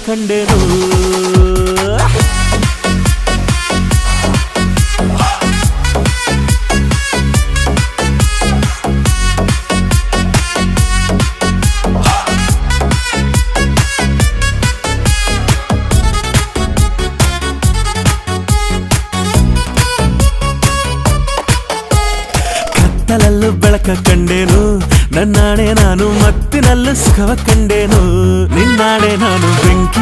ಕಂಡೆನು ಕತ್ತಲಲ್ಲೂ ಬೆಳಕ ಕಂಡೇನು ನನ್ನಾಣೆ ನಾನು ಮತ್ತಿನಲ್ಲೂ ಸುಖವ ಕಂಡೇನು ನಿನ್ನಾಣೆ ನಾನು ಬೆಂಕಿ